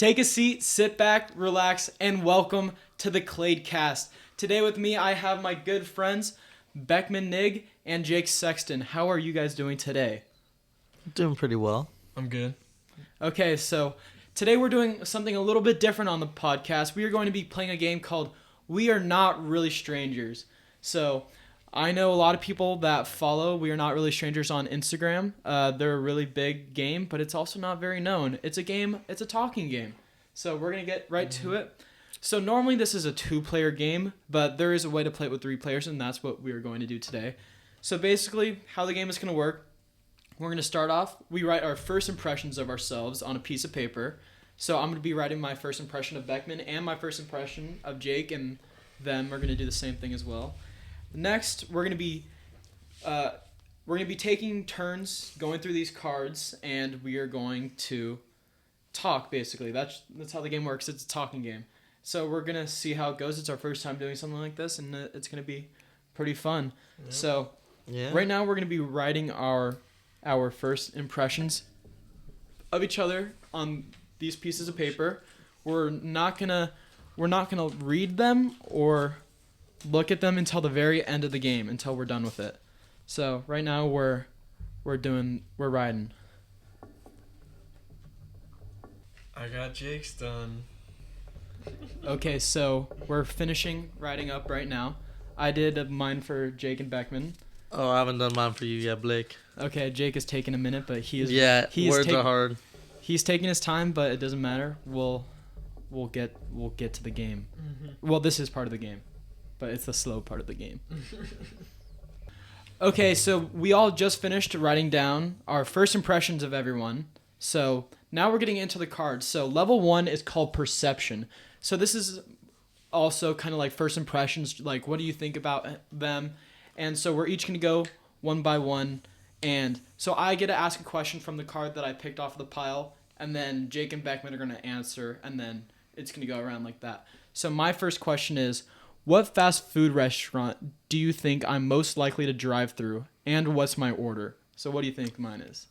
Take a seat, sit back, relax, and welcome to the Kladecast. Today with me, I have my good friends, Beckman Nigg and Jake Sexton. How are you guys doing today? Doing pretty well. I'm good. Okay, so today we're doing something a little bit different on the podcast. We are going to be playing a game called We Are Not Really Strangers. So I know a lot of people that follow We Are Not Really Strangers on Instagram. They're a really big game, but it's also not very known. It's a game, it's a talking game. So we're going to get right to it. So normally this is a 2-player game, but there is a way to play it with 3 players, and that's what we are going to do today. So basically, how the game is going to work, we're going to start off, we write our first impressions of ourselves on a piece of paper. So I'm going to be writing my first impression of Beckman and my first impression of Jake, and them are going to do the same thing as well. Next, we're going to be taking turns going through these cards, and we are going to talk, basically. That's how the game works. It's a talking game. So we're going to see how it goes. It's our first time doing something like this, and it's going to be pretty fun. Yeah. So right now we're going to be writing our first impressions of each other on these pieces of paper. We're not gonna read them or look at them until the very end of the game, until we're done with it. So right now we're riding. I got Jake's done. Okay, so we're finishing writing up right now. I did mine for Jake and Beckman. Oh, I haven't done mine for you yet, Blake. Okay, Jake is taking a minute, but words are hard. He's taking his time, but it doesn't matter. We'll get to the game. Mm-hmm. Well, this is part of the game, but it's the slow part of the game. Okay, so we all just finished writing down our first impressions of everyone. So now we're getting into the cards. So level 1 is called perception. So this is also kind of like first impressions, like what do you think about them? And so we're each going to go one by one. And so I get to ask a question from the card that I picked off the pile, and then Jake and Beckman are going to answer, and then it's going to go around like that. So my first question is, what fast food restaurant do you think I'm most likely to drive through, and what's my order? So what do you think mine is?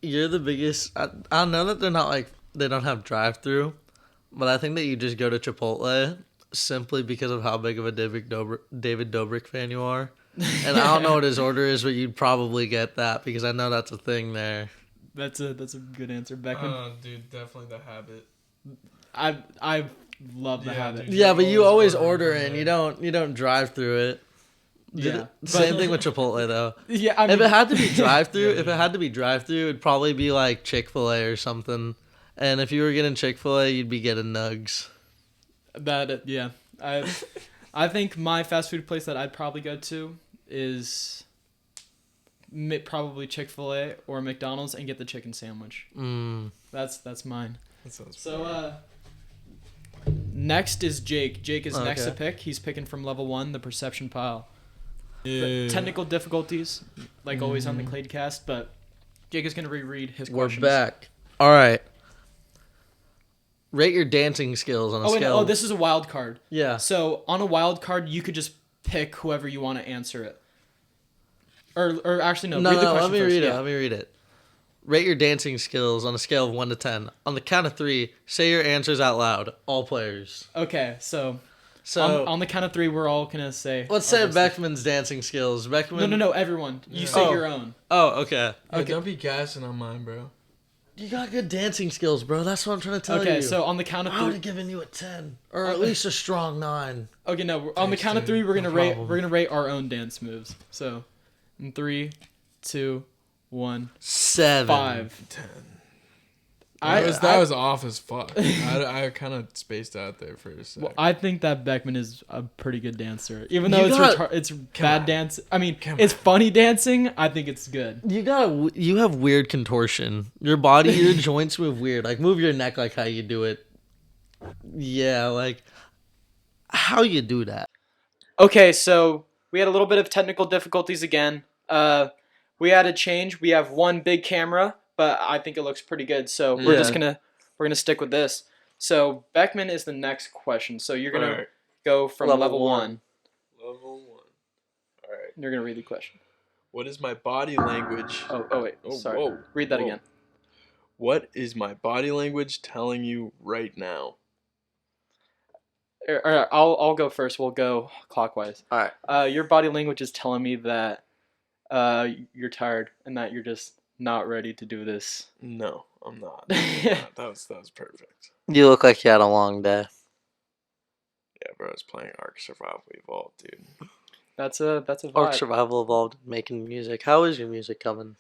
You're the biggest. I know that they don't have drive-through, but I think that you just go to Chipotle simply because of how big of a David Dobrik fan you are. And I don't know what his order is, but you'd probably get that because I know that's a thing there. That's a good answer, Beckman. Dude, definitely the habit. I love the habit. Dude, yeah, but you always order in. You don't drive through it. Yeah. Same thing with Chipotle though. Yeah, I mean, if it had to be drive-through, it'd probably be like Chick-fil-A or something. And if you were getting Chick-fil-A, you'd be getting nugs. I think my fast food place that I'd probably go to is probably Chick-fil-A or McDonald's and get the chicken sandwich. That's mine. That sounds so next is Jake. Jake is next to pick. He's picking from level 1, the perception pile. Yeah. Technical difficulties, like always on the Kladecast, but Jake is going to reread his questions. We're back. All right. Rate your dancing skills on a scale. This is a wild card. Yeah. So on a wild card, you could just pick whoever you want to answer it. Or actually, no. Read the question let me first. read it. Let me read it. Rate your dancing skills on a scale of 1 to 10. On the count of 3, say your answers out loud. All players. Okay, so on the count of 3, we're all gonna say. Let's say Beckman's dancing skills. Beckman. No, everyone. You say your own. Oh, okay. Yeah, don't be gassing on mine, bro. You got good dancing skills, bro. That's what I'm trying to tell you. Okay, so on the count of 3, I would have given you a 10, or at least a strong 9. Okay, no. On the count of 3, we're gonna rate our own dance moves. So, in 3, 2, 1, 7, 5, 10. That was off as fuck. I kind of spaced out there for a second. Well, I think that Beckman is a pretty good dancer, even though it's bad dance. I mean, it's funny dancing. I think it's good. You have weird contortion. Your body, your joints move weird. Like move your neck like how you do it. Yeah, like how you do that. Okay, so we had a little bit of technical difficulties again. We had a change. We have one big camera, but I think it looks pretty good. So we're gonna stick with this. So Beckman is the next question. So you're gonna go from level 1. Level 1. All right. You're gonna read the question. What is my body language? Oh wait. Sorry. Read that again. What is my body language telling you right now? All right, I'll go first. We'll go clockwise. All right. Your body language is telling me that you're tired and that you're just not ready to do this. No, I'm not. Yeah, That was perfect. You look like you had a long day. Yeah, bro, I was playing Ark Survival Evolved, dude. that's a vibe. Ark Survival Evolved, making music. How is your music coming?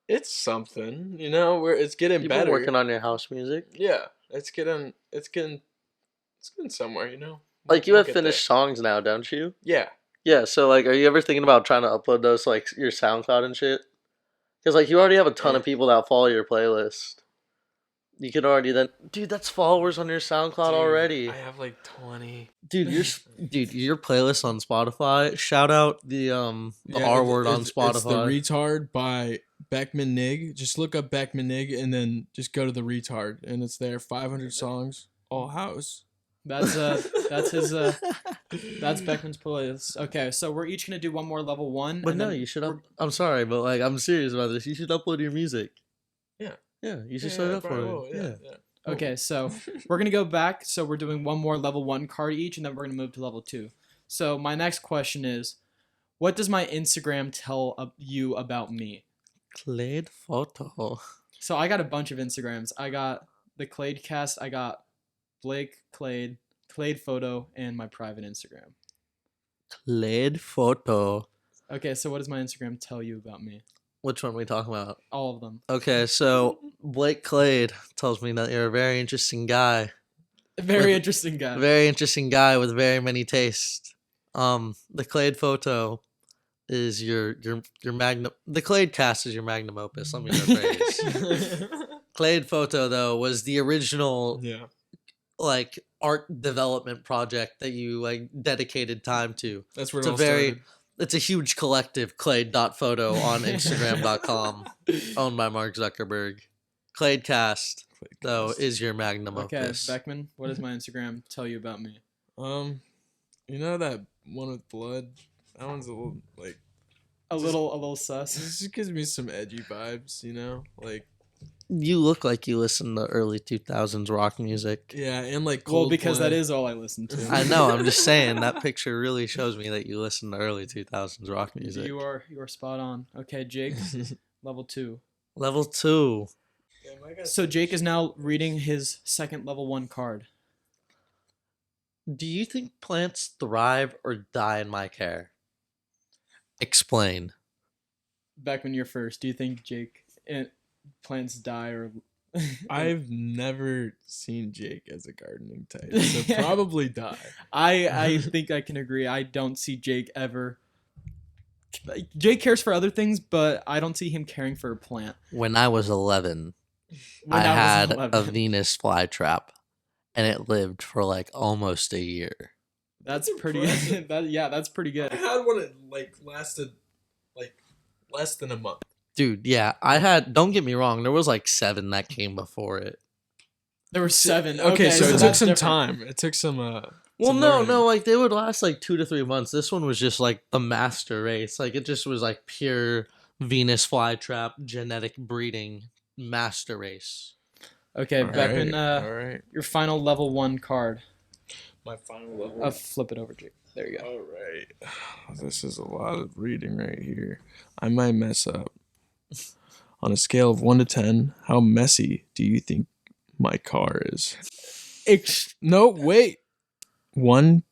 It's something, you know, where it's getting You've better. been working on your house music? Yeah, it's getting somewhere, you know. Like, you We'll have get finished songs now, don't you? there. Yeah, so, like, are you ever thinking about trying to upload those to, like, your SoundCloud and shit? Because, like, you already have a ton of people that follow your playlist. You could already then... Dude, that's followers on your SoundCloud already. I have like 20. Dude, your playlist on Spotify. Shout out the R word on Spotify. It's The Retard by Beckman Nigg. Just look up Beckman Nigg and then just go to The Retard, and it's there. 500 songs, all house. That's his that's Beckman's playlist. Okay, so we're each gonna do one more level 1. But no, you should I'm sorry, but like I'm serious about this. You should upload your music. Yeah. Yeah, you should sign up for it. Yeah. Okay, so we're gonna go back. So we're doing one more level 1 card each, and then we're gonna move to level 2. So my next question is, what does my Instagram tell you about me? Klade photo. So I got a bunch of Instagrams. I got the Kladecast. I got Blake Klade photo, and my private Instagram. Klade photo. Okay, so what does my Instagram tell you about me? Which one are we talking about? All of them. Okay, so Blake Klade tells me that you're a very interesting guy. Very interesting guy. Very interesting guy with very many tastes. The Klade photo is your magnum. The Kladecast is your magnum opus. Let me rephrase. Klade photo though was the original like art development project that you like dedicated time to. That's where It's it all started. It's a huge collective, Klade.photo on Instagram.com, owned by Mark Zuckerberg. Kladecast, though, is your magnum Okay, opus. Beckman, what does my Instagram tell you about me? You know that one with blood? That one's a little like A little sus. This just gives me some edgy vibes, you know? Like You look like you listen to early 2000s rock music. yeah, and like Coldplay. Well, because that is all I listen to. I know, I'm just saying, that picture really shows me that you listen to early 2000s rock music. You are spot on. Okay, Jake, level 2. Level 2. So Jake is now reading his second level 1 card. Do you think plants thrive or die in my care? Explain. Beckman, you're first. Do you think plants die or... I've never seen Jake as a gardening type, so probably die. I think I can agree. I don't see Jake ever... Jake cares for other things, but I don't see him caring for a plant. When I was 11, I had a Venus flytrap, and it lived for like almost a year. That's pretty good. That's pretty good. I had one that like lasted like less than a month. Dude, yeah, I had, don't get me wrong, there was like 7 that came before it. There were 7. Okay, so it took that's some different. time. It took some Well, no, like they would last like 2 to 3 months. This one was just like the master race. Like it just was like pure Venus flytrap genetic breeding master race. Okay, all Beckman, all right. your final level 1 card. My final level. Flip it over, Jake. There you go. All right. This is a lot of reading right here. I might mess up. On a scale of 1 to 10, how messy do you think my car is? No, wait. 1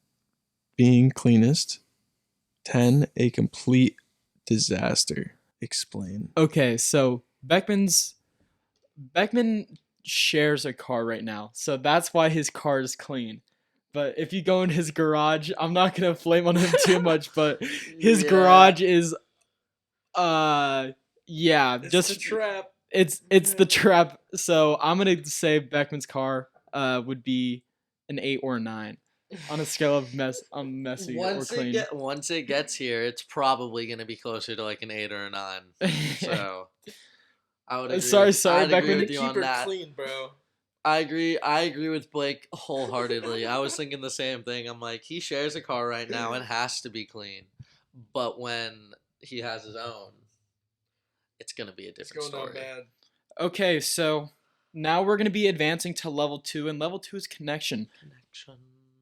being cleanest, 10 a complete disaster. Explain. Okay, so Beckman shares a car right now, so that's why his car is clean. But if you go in his garage, I'm not gonna flame on him too much, but his garage is, just the trap. It's the trap. So I'm gonna say Beckman's car would be an 8 or a 9 on a scale of messy or clean. Once it gets here, it's probably gonna be closer to like an 8 or a 9. So I would agree. Sorry, Beckman. With you on Keep her that. clean, bro. I agree with Blake wholeheartedly. I was thinking the same thing. I'm like, he shares a car right now. It has to be clean. But when he has his own, it's going to be a different story. Bad. Okay, so now we're going to be advancing to level 2, and level 2 is connection.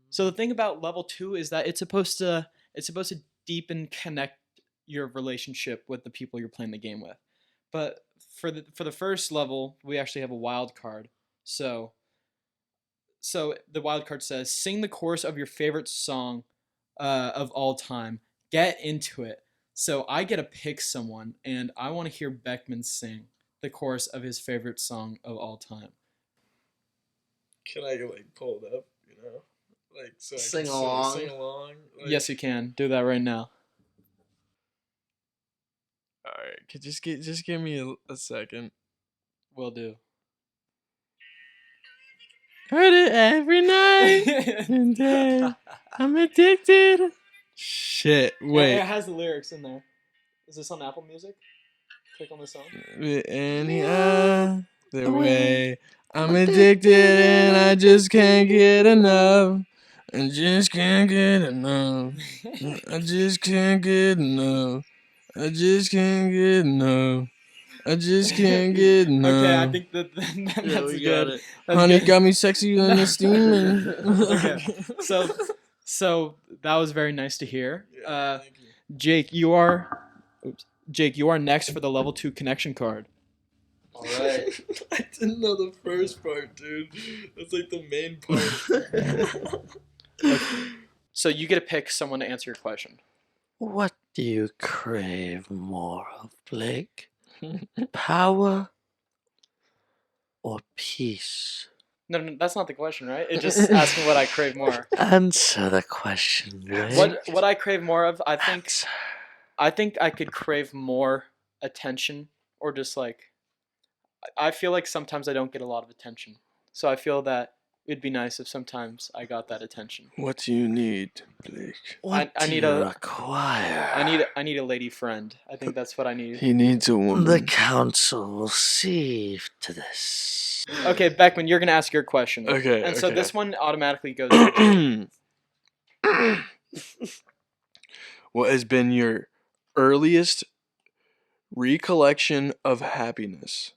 So the thing about level 2 is that it's supposed to deepen connect your relationship with the people you're playing the game with. But for the first level, we actually have a wild card. So the wild card says sing the chorus of your favorite song of all time. Get into it. So I get to pick someone, and I want to hear Beckman sing the chorus of his favorite song of all time. Can I pull it up? So Sing along. Sing along. Yes, you can do that right now. All right, just give me a second. Will do. Heard it every night and day. I'm addicted. Shit, wait. It has the lyrics in there. Is this on Apple Music? Click on the song. Any other way. I'm addicted and I just can't get enough. I just can't get enough. I just can't get enough. I just can't get enough. I just can't get enough. Okay, I think that's we good. got it. That's Honey good. got me sexy on the steaming. Okay, so that was very nice to hear. Thank you. Jake, you are next for the level 2 connection card. All right. I didn't know the first part, dude. That's the main part. Okay. So you get to pick someone to answer your question. What do you crave more of, Blake? Power or peace? No, that's not the question, right? It just asking what I crave more. Answer the question, Blake. What I crave more of, I think I could crave more attention, or just I feel like sometimes I don't get a lot of attention. So I feel that it'd be nice if sometimes I got that attention. What do you need, Blake? What I need do you a- require? I need a lady friend. I think that's what I need. He needs a woman. The council will see to this. Okay, Beckman, you're gonna ask your question. Okay, And so okay. this one automatically goes to Jake. What has been your earliest recollection of happiness?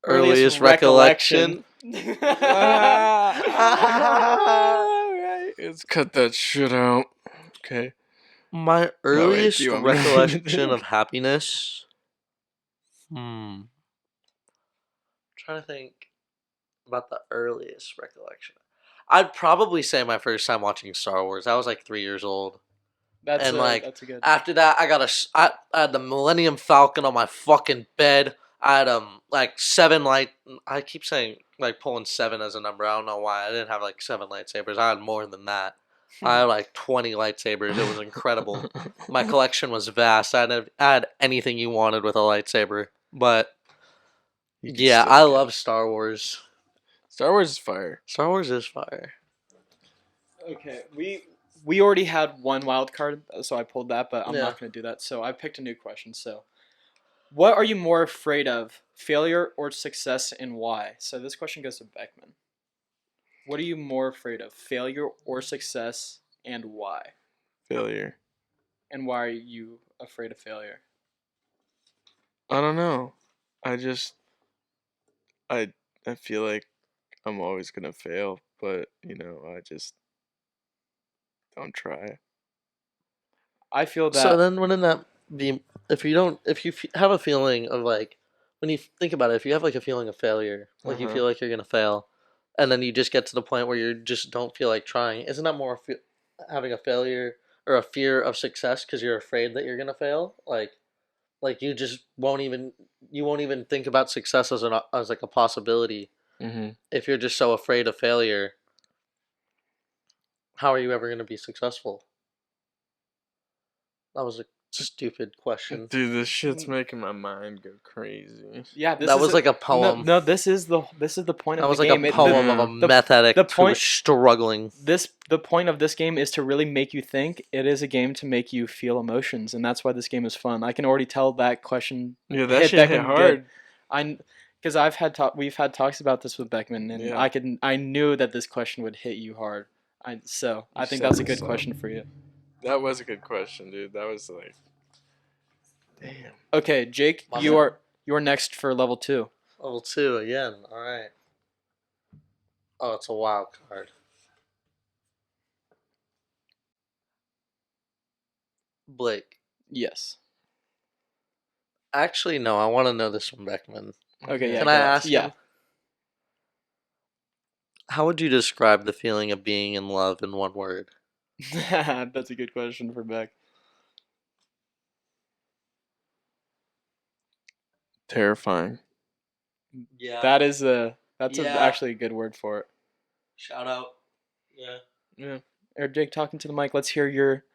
Earliest recollection. Alright, let's cut that shit out. Okay. My earliest do you want me to- recollection of happiness. Trying to think about the earliest recollection. I'd probably say my first time watching Star Wars. I was 3 years old. That's And, a good. After that, I had the Millennium Falcon on my fucking bed. I had 7 I keep saying pulling 7 as a number. I don't know why. I didn't have 7 lightsabers. I had more than that. I had 20 lightsabers. It was incredible. My collection was vast. I had anything you wanted with a lightsaber. But You can yeah, still I get- love Star Wars. Star Wars is fire. Star Wars is fire. Okay, we already had one wild card, so I pulled that, but I'm Yeah. not going to do that. So I picked a new question. So, what are you more afraid of, failure or success, and why? So this question goes to Beckman. What are you more afraid of, failure or success, and why? Failure. And why are you afraid of failure? I don't know. I feel like I'm always gonna fail, but I just don't try. I feel that. So then wouldn't that be if you have a feeling of when you think about it, if you have a feeling of failure, you Uh-huh. feel like you're gonna fail, and then you just get to the point where you just don't feel like trying, isn't that more having a failure or a fear of success because you're afraid that you're gonna fail? You just won't even think about success as a possibility Mm-hmm. if you're just so afraid of failure. How are you ever gonna be successful? That was a stupid question. Dude, this shit's making my mind go crazy. Yeah, this That is was a poem. No, this is the point That of was the like game. a poem of a meth addict the who point- was struggling. The point of this game is to really make you think. It is a game to make you feel emotions, and that's why this game is fun. I can already tell that question. Yeah, that shit hit Beckman hard. Because we've had talks about this with Beckman, and Yeah. I knew that this question would hit you hard. I think set that's a this good up. question for you. That was a good question, dude. That was damn. Okay, Jake, My you man. are you're next for level 2. Level 2 again. All right. Oh, it's a wild card. Blake. Yes. Actually, no. I want to know this from Beckman. Okay, yeah. Can go I ahead. ask Yeah. him? How would you describe the feeling of being in love in one word? That's a good question for Beck. Terrifying. Yeah. That's Yeah. actually a good word for it. Shout out. Yeah. Yeah. Or Jake, talking to the mic. Let's hear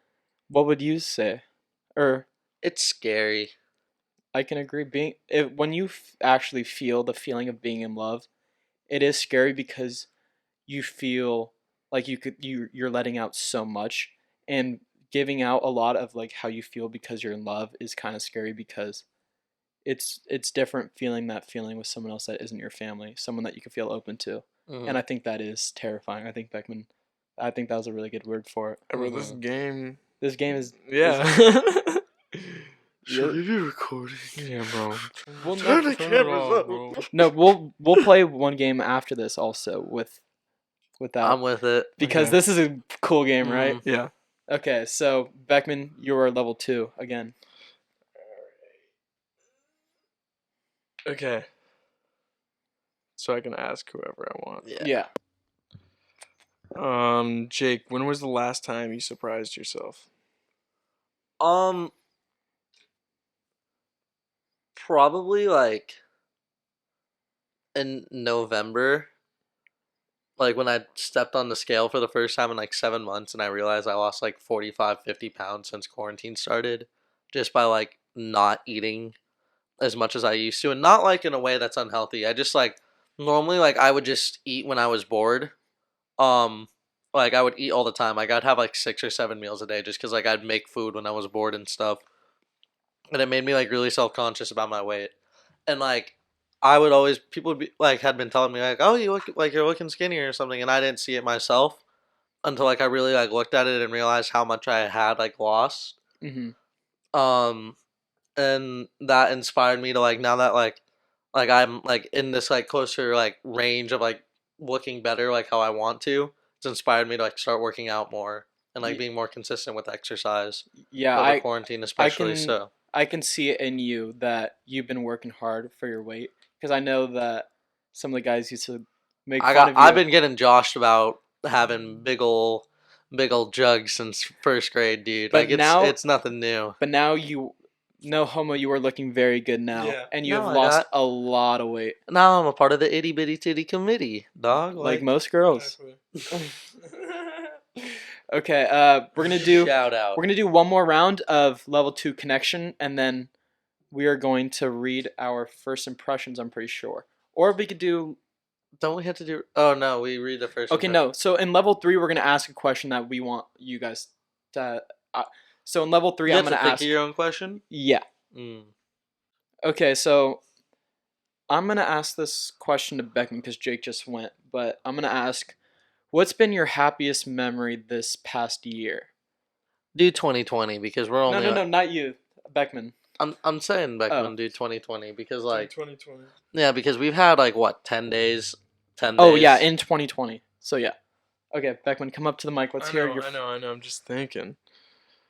what would you say? Or It's scary. I can agree. When you actually feel the feeling of being in love, it is scary because you feel like you're letting out so much, and giving out a lot of like how you feel because you're in love is kind of scary because it's different feeling that feeling with someone else that isn't your family, someone that you can feel open to. And I think that is terrifying. I think that was a really good word for it. Bro, this game. This game is Yeah. Should we be recording? Yeah, bro. We'll Turn the Turn it cameras off, up. bro. no, we'll play one game after this also with that I'm with it. because Okay. this is a cool game, right? Yeah. Okay, so Beckman, you're level 2 again. Okay. So I can ask whoever I want. Yeah. Jake, when was the last time you surprised yourself? Probably like in November. Like when I stepped on the scale for the first time in like 7 months and I realized I lost like 45, 50 pounds since quarantine started just by like not eating as much as I used to, and not like in a way that's unhealthy. I just like normally like I would just eat when I was bored. Like I would eat all the time. Like I'd have like 6 or 7 meals a day just because like I'd make food when I was bored and stuff. And it made me like really self-conscious about my weight. And like I would always people would be like had been telling me like, "Oh, you look like you're looking skinnier or something," and I didn't see it myself until like I really like looked at it and realized how much I had like lost. Mm-hmm. And that inspired me to like now that like I'm like in this like closer like range of like looking better like how I want to. It's inspired me to like start working out more and like being more consistent with exercise Yeah, over quarantine especially. So I can see it in you that you've been working hard for your weight because I know that some of the guys used to make fun of you. I've been getting joshed about having big ol' jugs since first grade, dude. But Like now- it's nothing new. But now no homo, you are looking very good now, Yeah. and you No, have I lost got- a lot of weight, Now I'm a part of the itty bitty titty committee, dog. like most girls. Okay, we're gonna Shout out. do one more round of level 2 connection, and then we are going to read our first impressions. I'm pretty sure, or we could do. Don't we have to do? Oh no, we read the first. Okay, no. So in level 3, we're gonna ask a question that we want you guys to. So in level 3, You I'm have to gonna think ask. of your own question. Yeah. Okay, so I'm gonna ask this question to Beckman because Jake just went, but I'm gonna ask, what's been your happiest memory this past year? Do 2020 because we're only. No, not you, Beckman. I'm saying Beckman Oh. do 2020 because like 2020. yeah because we've had like what 10 days. 10 days. Oh yeah, in 2020. So yeah. Okay, Beckman, come up to the mic. Let's hear your. I know. I'm just thinking.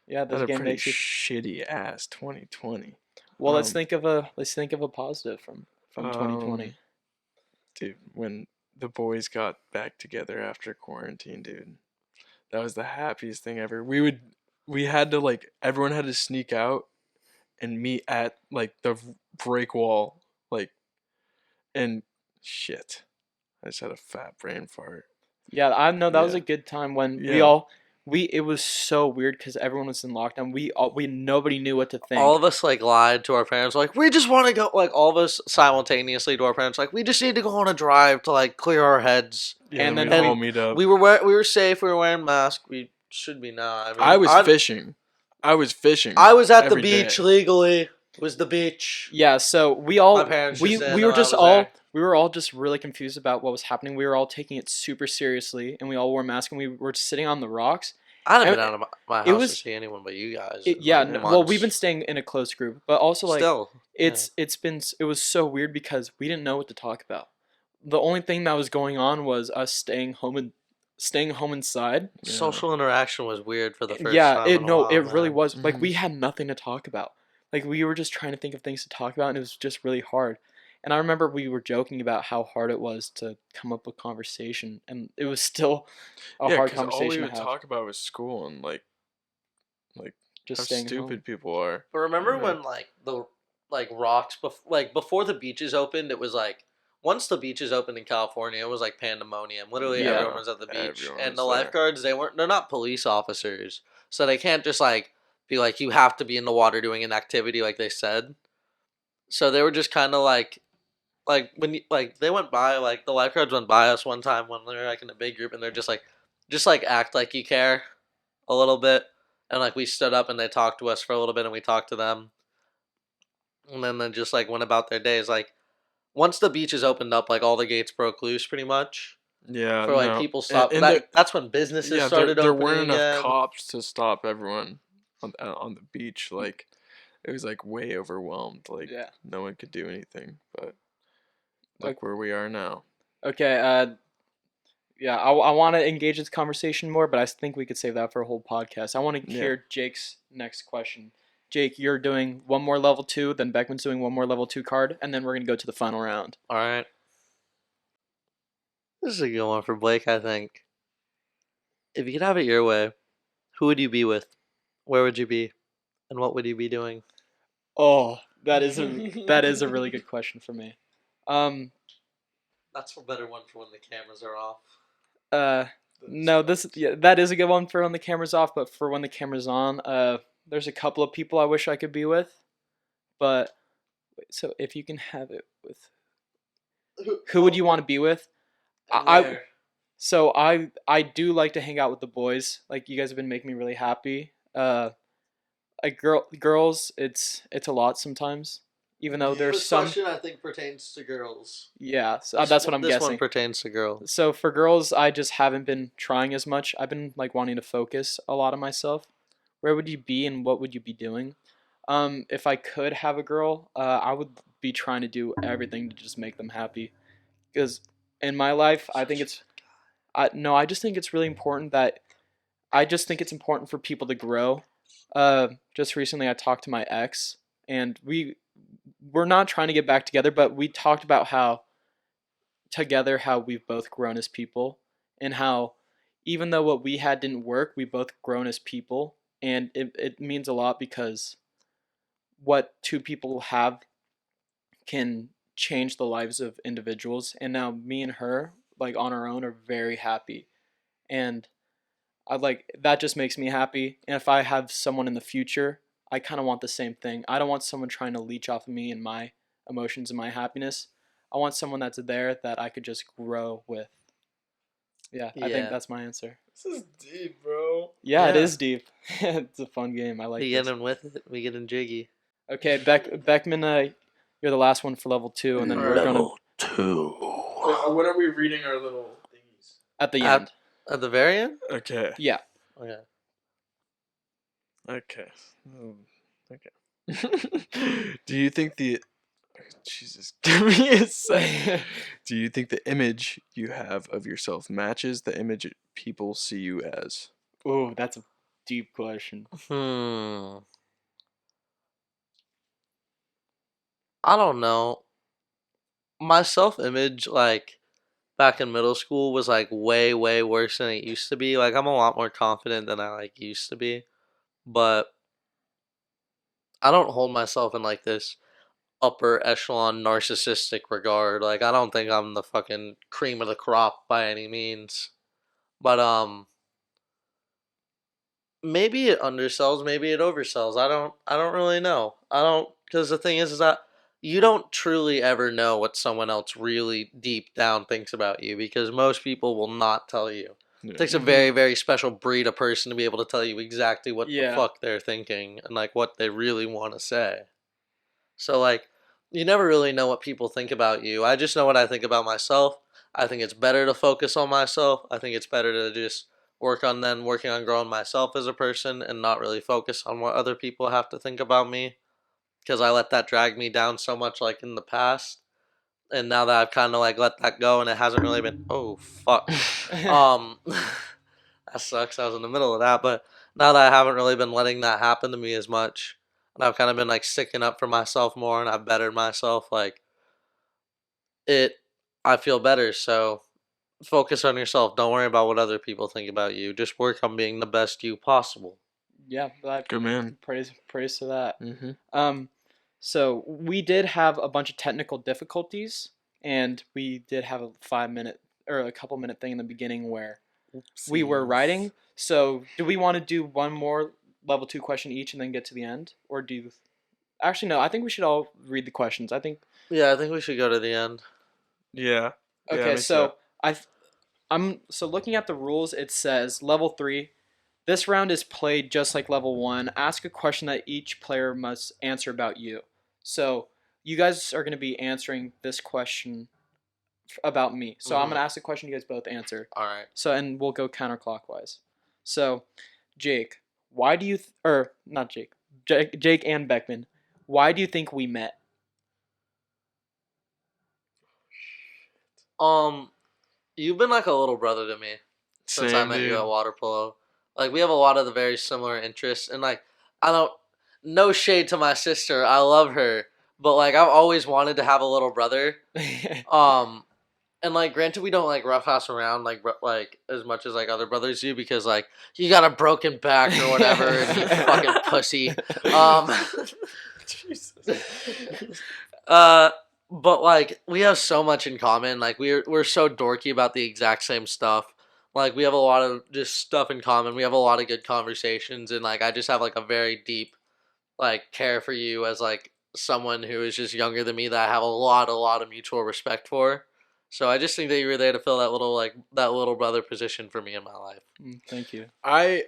Yeah, That this was a game pretty makes you. shitty ass 2020. Well, let's um, think of a positive from 2020. Dude, when the boys got back together after quarantine, dude, that was the happiest thing ever. We had to like everyone had to sneak out and meet at like the break wall, like, and shit. I just had a fat brain fart. Yeah, I know that was Yeah. a good time when Yeah. it was so weird because everyone was in lockdown. Nobody knew what to think. All of us like lied to our parents like we just want to go like all of us simultaneously to our parents like we just need to go on a drive to like clear our heads. Yeah, And and then we'd all meet up. We were safe. We were wearing masks. We should be now. I was fishing. I was fishing. I was at the every beach day. legally. It was the beach. Yeah, so we all My parents we just didn't we know were I just was all there. we were all just really confused about what was happening. We were all taking it super seriously, and we all wore masks, and we were sitting on the rocks. I haven't And been out of my it house was- to see anyone but you guys. Yeah, in, like, well, months. we've been staying in a close group, but also like Still. It was so weird because we didn't know what to talk about. The only thing that was going on was us staying home inside. Social interaction was weird for the first Yeah, time in a it while, really man. was. Like Mhm. we had nothing to talk about. Like we were just trying to think of things to talk about and it was just really hard. And I remember we were joking about how hard it was to come up with conversation and it was still a Yeah, hard because all we conversation to would have. talk about was school and like Just how staying home. stupid people are. But remember Yeah. when rocks before the beaches opened, it was like once the beaches opened in California, it was like pandemonium. Literally everyone Yeah, was at the beach, everyone and was the there. lifeguards they're not police officers, so they can't just like be like you have to be in the water doing an activity like they said. So they were just kind of like when they went by like the lifeguards went by us one time when we were like in a big group and they're just like act like you care a little bit, and like we stood up and they talked to us for a little bit and we talked to them, and then they just like went about their days. Like once the beaches opened up, like all the gates broke loose pretty much Yeah, for like no, people stopped. and there, That's when businesses yeah, started there opening weren't enough again. cops to stop everyone on the beach. Like it was like way overwhelmed. Like Yeah. no one could do anything. But Ok- look where we are now. Okay, yeah, I want to engage this conversation more, but I think we could save that for a whole podcast. I want to Yeah. hear Jake's next question. Jake, you're doing one more level 2, then Beckman's doing one more level 2 card, and then we're going to go to the final round. All right, this is a good one for Blake. I think if you could have it your way, who would you be with? Where would you be? And what would you be doing? Oh, that is a really good question for me. Um That's a better one for when the cameras are off. no, that is a good one for when the camera's off, but for when the camera's on, there's a couple of people I wish I could be with. But so if you can have it with who would you want to be with? I So I do like to hang out with the boys. Like you guys have been making me really happy. Like girls, it's a lot sometimes. Even though there's This some, question I think pertains to girls. yeah. So, that's what I'm This guessing. one pertains to girls. So for girls, I just haven't been trying as much. I've been like wanting to focus a lot on myself. Where would you be and what would you be doing? If I could have a girl, I would be trying to do everything to just make them happy. Because in my life, I think it's I just think it's really important that I just think it's important for people to grow. Just recently, I talked to my ex, and we're not trying to get back together, but we talked about how we've both grown as people, and how even though what we had didn't work, we both grown as people, and it means a lot because what two people have can change the lives of individuals, and now me and her, like on our own, are very happy, and I like that just makes me happy. And if I have someone in the future, I kind of want the same thing. I don't want someone trying to leech off of me and my emotions and my happiness. I want someone that's there that I could just grow with. Yeah, I think Yeah. that's my answer. This is deep, bro. Yeah, it Yeah. is deep. It's a fun game. I like We this. get in with it. We get in jiggy. Okay, Beckman, you're the last one for level 2, and then we're gonna 2. When are we reading our little thingies? at the At- end. At the very end? Okay. Yeah. Okay. Okay. Okay. Do you think the Jesus, give me a sec. Do you think the image you have of yourself matches the image people see you as? Ooh, that's a deep question. I don't know. My self-image, like, back in middle school was, like, way, way worse than it used to be. Like, I'm a lot more confident than I, like, used to be. But I don't hold myself in, like, this upper echelon narcissistic regard. Like, I don't think I'm the fucking cream of the crop by any means. But, maybe it undersells, maybe it oversells. I don't really know. Because the thing is that you don't truly ever know what someone else really deep down thinks about you because most people will not tell you. Yeah. It takes a very, very special breed of person to be able to tell you exactly what Yeah. the fuck they're thinking and like what they really want to say. So like you never really know what people think about you. I just know what I think about myself. I think it's better to focus on myself. I think it's better to just working on growing myself as a person and not really focus on what other people have to think about me. because I let that drag me down so much, like, in the past. And now that I've kind of, like, let that go and it hasn't really been... Oh, fuck. That sucks. I was in the middle of that. But now that I haven't really been letting that happen to me as much, and I've kind of been, like, sticking up for myself more and I've bettered myself, like, I feel better. So focus on yourself. Don't worry about what other people think about you. Just work on being the best you possible. Yeah, Good man. Praise to that. Mm-hmm. So we did have a bunch of technical difficulties, and we did have a 5 minute or a couple minute thing in the beginning where we were writing. So do we want to do one more level 2 question each and then get to the end, or do you... Actually, no. I think we should all read the questions. I think. Yeah, I think we should go to the end. Yeah. Okay, so I'm looking at the rules. It says level 3. This round is played just like level 1. Ask a question that each player must answer about you. So you guys are going to be answering this question about me. So I'm going to ask a question. You guys both answer. All right. So and we'll go counterclockwise. So, Jake, why do you or not Jake? Jake and Beckman, why do you think we met? You've been like a little brother to me since I met you at water polo. Like, we have a lot of the very similar interests, and like, no shade to my sister, I love her, but like, I've always wanted to have a little brother. And like, granted, we don't like roughhouse around like as much as like other brothers do, because like you got a broken back or whatever, and you fucking pussy. Jesus. But like, we have so much in common. Like, we're so dorky about the exact same stuff. Like, we have a lot of just stuff in common. We have a lot of good conversations, and like, I just have like a very deep like care for you as like someone who is just younger than me that I have a lot of mutual respect for. So I just think that you were there to fill that little brother position for me in my life. Thank you. I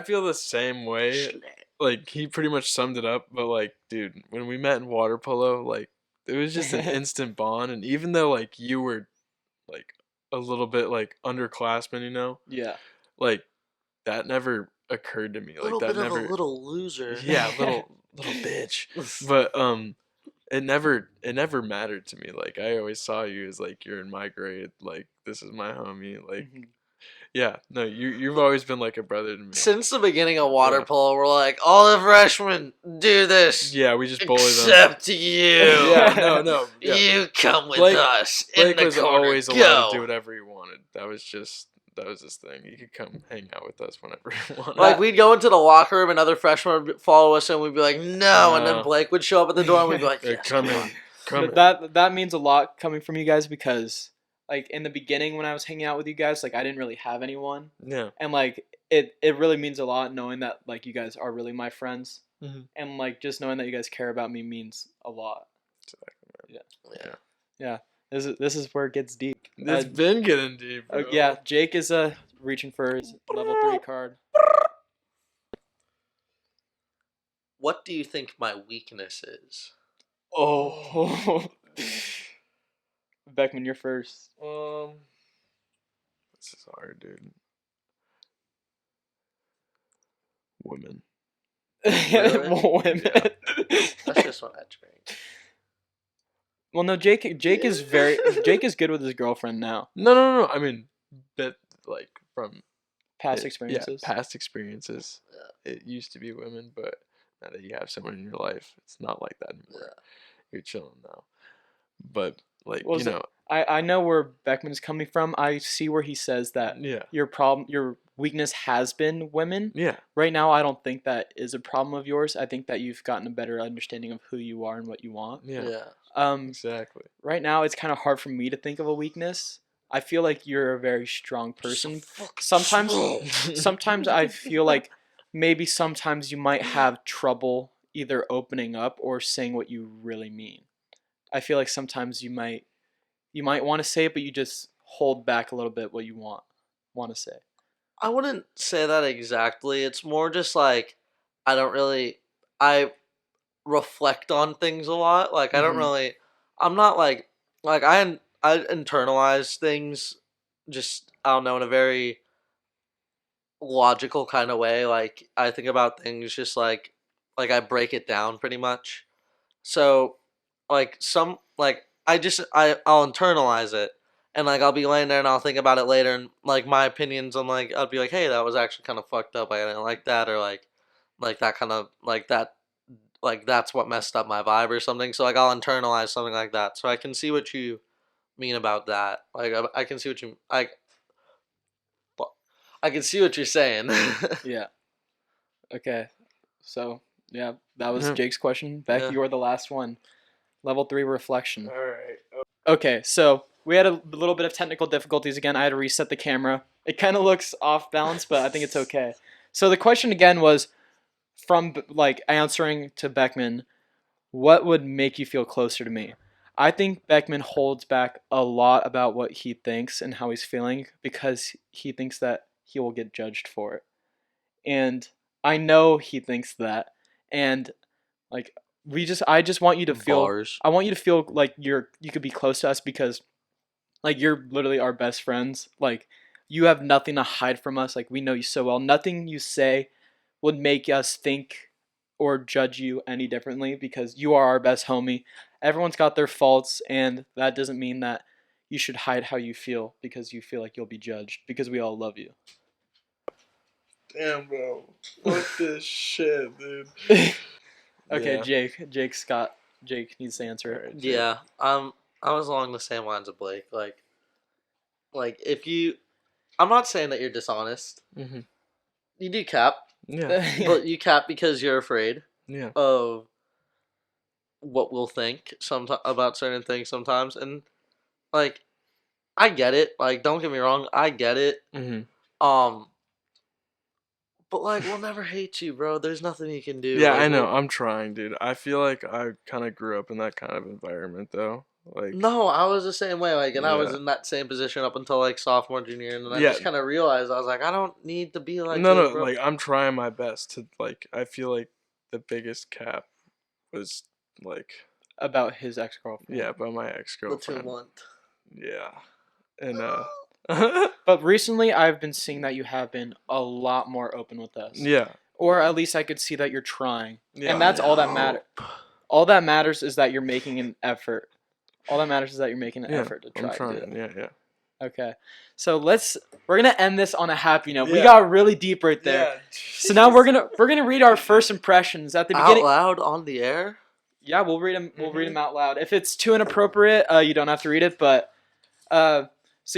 feel the same way. Like, he pretty much summed it up. But like, dude, when we met in water polo, like, it was just an instant bond. And even though like you were like a little bit like underclassmen, you know, Yeah, like that never occurred to me. Like, Little that bit never. of a little loser. Yeah, little bitch. But it never mattered to me. Like, I always saw you as like, you're in my grade. Like, this is my homie. Like, yeah, no, you've always been like a brother to me. Since the beginning of water polo, we're like, all the freshmen do this. Yeah, we just bully them. Except you. Yeah, no. Yeah. You come with Blake, us. Blake in the was corner. always allowed to do whatever he wanted. That was his thing. He could come hang out with us whenever he wanted. Like, we'd go into the locker room and other freshmen would follow us and we'd be like, no. And then Blake would show up at the door and we'd be like, yes, come in. That means a lot coming from you guys, because like in the beginning when I was hanging out with you guys, like I didn't really have anyone. Yeah. And like it really means a lot knowing that like you guys are really my friends. Mm-hmm. And like just knowing that you guys care about me means a lot. Exactly. Yeah. This is where it gets deep. It's been getting deep. Bro. Yeah, Jake is reaching for his level 3 card. What do you think my weakness is? Oh. Beckman, you're first. This is hard, dude. Women. Women. Yeah. That's just what I drink. Well, no, Jake is good with his girlfriend now. No. I mean, like from Past experiences. Yeah, past experiences. Yeah. It used to be women, but now that you have someone in your life, it's not like that anymore. Yeah. You're chilling now. But like, I know where Beckman is coming from. I see where he says that your weakness has been women. Yeah. Right now, I don't think that is a problem of yours. I think that you've gotten a better understanding of who you are and what you want. Yeah. Exactly. Right now, it's kind of hard for me to think of a weakness. I feel like you're a very strong person. Sometimes I feel like maybe sometimes you might have trouble either opening up or saying what you really mean. I feel like sometimes you might want to say it, but you just hold back a little bit what you want to say. I wouldn't say that exactly. It's more just like I reflect on things a lot. Like, I'm not like I internalize things just, I don't know, in a very logical kind of way. Like, I think about things just like I break it down pretty much. So, like I'll internalize it, and like I'll be laying there and I'll think about it later, and like my opinions on like I'll be like, hey, that was actually kind of fucked up. I didn't like that, or like that kind of like that. Like that's what messed up my vibe or something. So like I'll internalize something like that. So I can see what you mean about that. Like I can see what you I can see what you're saying. Yeah. Okay. So yeah, that was Yeah. Jake's question. Beck, Yeah. you are the last one. Level 3 reflection. All right. Okay, so we had a little bit of technical difficulties again. I had to reset the camera. It kind of looks off balance, but I think it's okay. So the question again was from like answering to Beckman, what would make you feel closer to me? I think Beckman holds back a lot about what he thinks and how he's feeling because he thinks that he will get judged for it. And I know he thinks that. And like I just want you to feel Bars. I want you to feel like you could be close to us because like you're literally our best friends. Like you have nothing to hide from us. Like we know you so well. Nothing you say would make us think or judge you any differently because you are our best homie. Everyone's got their faults and that doesn't mean that you should hide how you feel because you feel like you'll be judged because we all love you. Damn, bro. Fuck this shit, dude. Okay, Yeah. Jake needs to answer it. All right, Yeah. I was along the same lines of Blake. Like if you, I'm not saying that you're dishonest. Mm-hmm. You do cap, Yeah. but you cap because you're afraid Yeah. of what we'll think about certain things sometimes, and like I get it. Like don't get me wrong, I get it. Mm-hmm. But like we'll never hate you, bro. There's nothing you can do. Yeah, like, I know. I'm trying, dude. I feel like I kind of grew up in that kind of environment, though. Like, No, I was the same way. Like, and I was yeah. in that same position up until like sophomore, junior, and then I Yeah. just kind of realized I was like, I don't need to be like No, this, no. bro. Like, I'm trying my best to, like, I feel like the biggest cap was, like, About his ex-girlfriend. yeah, about my The ex-girlfriend. 2 month. Yeah. And, But recently, I've been seeing that you have been a lot more open with us. yeah. Or at least I could see that you're trying. Yeah. And that's all that matters. All that matters is that you're making an effort. All that matters is that you're making an Yeah, effort to try I'm trying. to do it. Yeah. Okay. So we're gonna end this on a happy note. We Yeah. got really deep right there. Yeah. So now we're gonna read our first impressions at the beginning. Out loud on the air. Yeah, we'll read them. We'll read them out loud. If it's too inappropriate, you don't have to read it. But so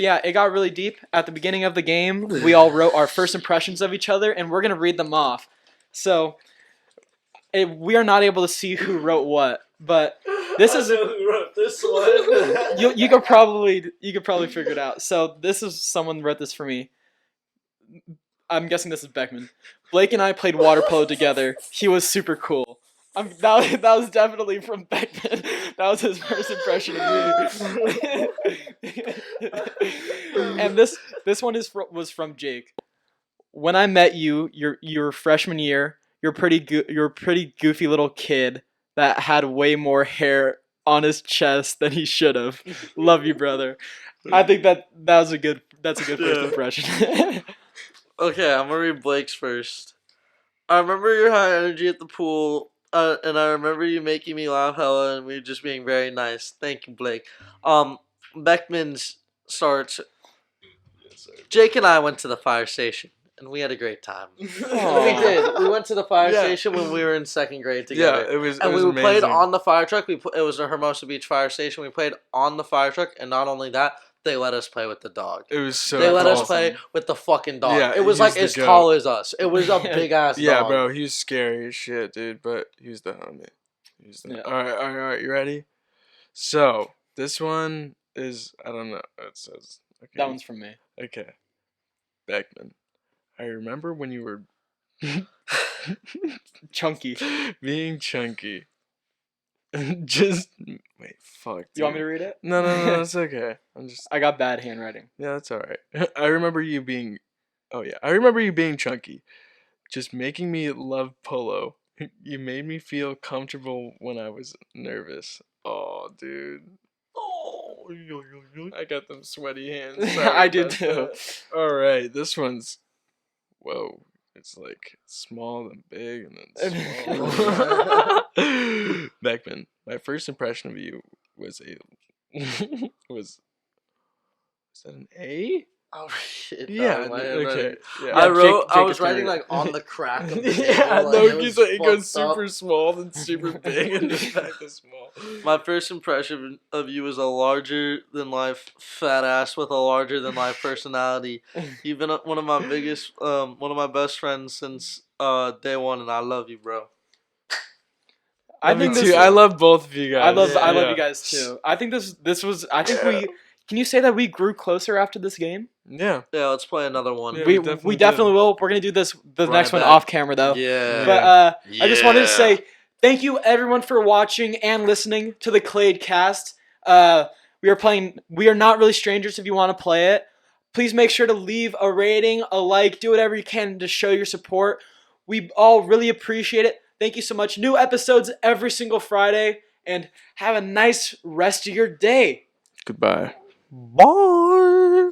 yeah, it got really deep at the beginning of the game. We all wrote our first impressions of each other, and we're gonna read them off. So we are not able to see who wrote what, but this is I know who wrote this one. you could probably figure it out. So this is someone wrote this for me. I'm guessing this is Beckman. Blake and I played water polo together. He was super cool. That was definitely from Beckman. That was his first impression of me. And this one was from Jake. When I met you, your freshman year, you're a pretty goofy little kid that had way more hair on his chest than he should have. Love you, brother. I think that's a good first impression. Okay, I'm gonna read Blake's first. I remember your high energy at the pool, and I remember you making me laugh hella, and we just being very nice. Thank you, Blake. Beckman's starts. Jake and I went to the fire station, and we had a great time. We did. We went to the fire station when we were in second grade together. Yeah, it was. And it was we played amazing. on the fire truck. It was the Hermosa Beach fire station. We played on the fire truck, and not only that, they let us play with the dog. It was so. They let us awesome. play with the fucking dog. Yeah, it was he's like the as goat. tall as us. It was a big ass dog. Yeah, bro, he was scary as shit, dude. But he's the homie. Yeah. All right. You ready? So this one is I don't know. It says okay. That one's from me. Okay. Beckman, I remember when you were Chunky. being chunky. Just wait, fuck. You want me dude. to read it? No, it's okay. I got bad handwriting. Yeah, that's all right. I remember you being chunky, just making me love polo. You made me feel comfortable when I was nervous. Oh, dude. Oh, I got them sweaty hands. Sorry I did about too. that. All right, this one's. Whoa, It's like small and big and then small. Beckman, my first impression of you was was that an A? Oh shit! Yeah. No, my Okay. handwriting. Yeah. I wrote. Jake I was is doing writing it. like on the crack of the table. Yeah, like, no, it it goes fucked up. super small then super big and then back to small. My first impression of you is a larger than life fat ass with a larger than life personality. You've been one of my best friends since day one, and I love you, bro. I Me think too. this. I love both of you guys. I love Yeah. you guys too. I think this was. I think we. Can you say that we grew closer after this game? Yeah. Yeah, let's play another one. Yeah, we definitely definitely did. will. We're gonna do the Run next it one back. off camera though. Yeah. But I just wanted to say thank you everyone for watching and listening to the Kladecast. We are playing We Are Not Really Strangers. If you want to play it, please make sure to leave a rating, a like, do whatever you can to show your support. We all really appreciate it. Thank you so much. New episodes every single Friday, and have a nice rest of your day. Goodbye. Bye.